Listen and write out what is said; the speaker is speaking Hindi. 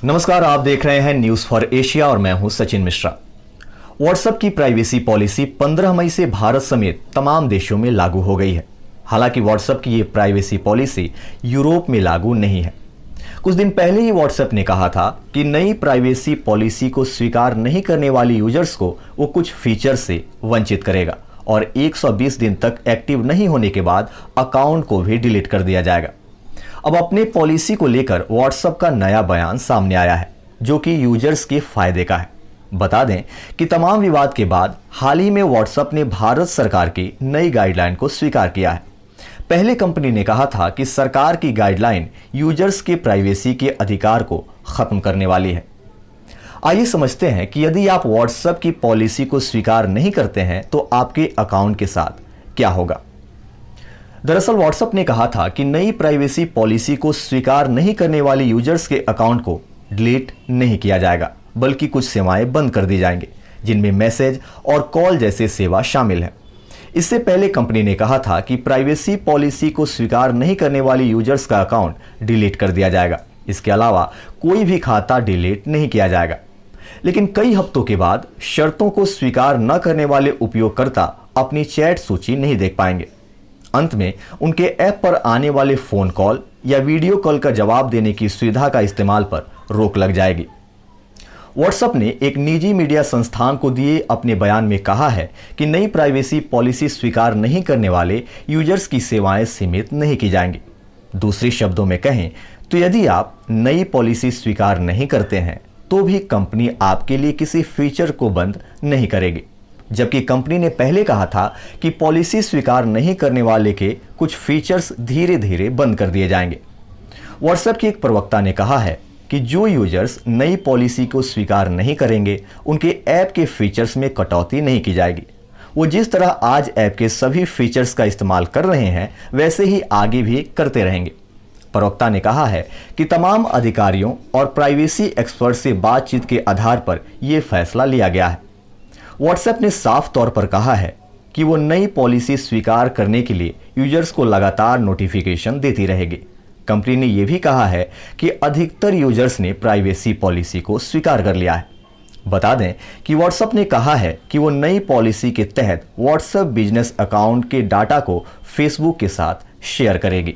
नमस्कार, आप देख रहे हैं न्यूज फॉर एशिया और मैं हूं सचिन मिश्रा। व्हाट्सएप की प्राइवेसी पॉलिसी 15 मई से भारत समेत तमाम देशों में लागू हो गई है। हालांकि व्हाट्सएप की ये प्राइवेसी पॉलिसी यूरोप में लागू नहीं है। कुछ दिन पहले ही व्हाट्सएप ने कहा था कि नई प्राइवेसी पॉलिसी को स्वीकार नहीं करने वाले यूजर्स को वो कुछ फीचर से वंचित करेगा और 120 दिन तक एक्टिव नहीं होने के बाद अकाउंट को भी डिलीट कर दिया जाएगा। अब अपने पॉलिसी को लेकर व्हाट्सएप का नया बयान सामने आया है, जो कि यूजर्स के फायदे का है। बता दें कि तमाम विवाद के बाद हाल ही में व्हाट्सएप ने भारत सरकार की नई गाइडलाइन को स्वीकार किया है। पहले कंपनी ने कहा था कि सरकार की गाइडलाइन यूजर्स के प्राइवेसी के अधिकार को खत्म करने वाली है। आइए समझते हैं कि यदि आप व्हाट्सएप की पॉलिसी को स्वीकार नहीं करते हैं तो आपके अकाउंट के साथ क्या होगा। दरअसल व्हाट्सएप ने कहा था कि नई प्राइवेसी पॉलिसी को स्वीकार नहीं करने वाले यूजर्स के अकाउंट को डिलीट नहीं किया जाएगा, बल्कि कुछ सेवाएं बंद कर दी जाएंगी, जिनमें मैसेज और कॉल जैसे सेवा शामिल है। इससे पहले कंपनी ने कहा था कि प्राइवेसी पॉलिसी को स्वीकार नहीं करने वाले यूजर्स का अकाउंट डिलीट कर दिया जाएगा। इसके अलावा कोई भी खाता डिलीट नहीं किया जाएगा। लेकिन कई हफ्तों के बाद शर्तों को स्वीकार न करने वाले उपयोगकर्ता अपनी चैट सूची नहीं देख पाएंगे। अंत में उनके ऐप पर आने वाले फोन कॉल या वीडियो कॉल का जवाब देने की सुविधा का इस्तेमाल पर रोक लग जाएगी। व्हाट्सएप ने एक निजी मीडिया संस्थान को दिए अपने बयान में कहा है कि नई प्राइवेसी पॉलिसी स्वीकार नहीं करने वाले यूजर्स की सेवाएं सीमित नहीं की जाएंगी। दूसरे शब्दों में कहें तो यदि आप नई पॉलिसी स्वीकार नहीं करते हैं तो भी कंपनी आपके लिए किसी फीचर को बंद नहीं करेगी, जबकि कंपनी ने पहले कहा था कि पॉलिसी स्वीकार नहीं करने वाले के कुछ फीचर्स धीरे धीरे बंद कर दिए जाएंगे। व्हाट्सएप के एक प्रवक्ता ने कहा है कि जो यूजर्स नई पॉलिसी को स्वीकार नहीं करेंगे उनके ऐप के फीचर्स में कटौती नहीं की जाएगी। वो जिस तरह आज ऐप के सभी फीचर्स का इस्तेमाल कर रहे हैं वैसे ही आगे भी करते रहेंगे। प्रवक्ता ने कहा है कि तमाम अधिकारियों और प्राइवेसी एक्सपर्ट से बातचीत के आधार पर यह फैसला लिया गया है। व्हाट्सएप ने साफ तौर पर कहा है कि वो नई पॉलिसी स्वीकार करने के लिए यूजर्स को लगातार नोटिफिकेशन देती रहेगी। कंपनी ने यह भी कहा है कि अधिकतर यूजर्स ने प्राइवेसी पॉलिसी को स्वीकार कर लिया है। बता दें कि व्हाट्सएप ने कहा है कि वो नई पॉलिसी के तहत व्हाट्सएप बिजनेस अकाउंट के डाटा को फेसबुक के साथ शेयर करेगी।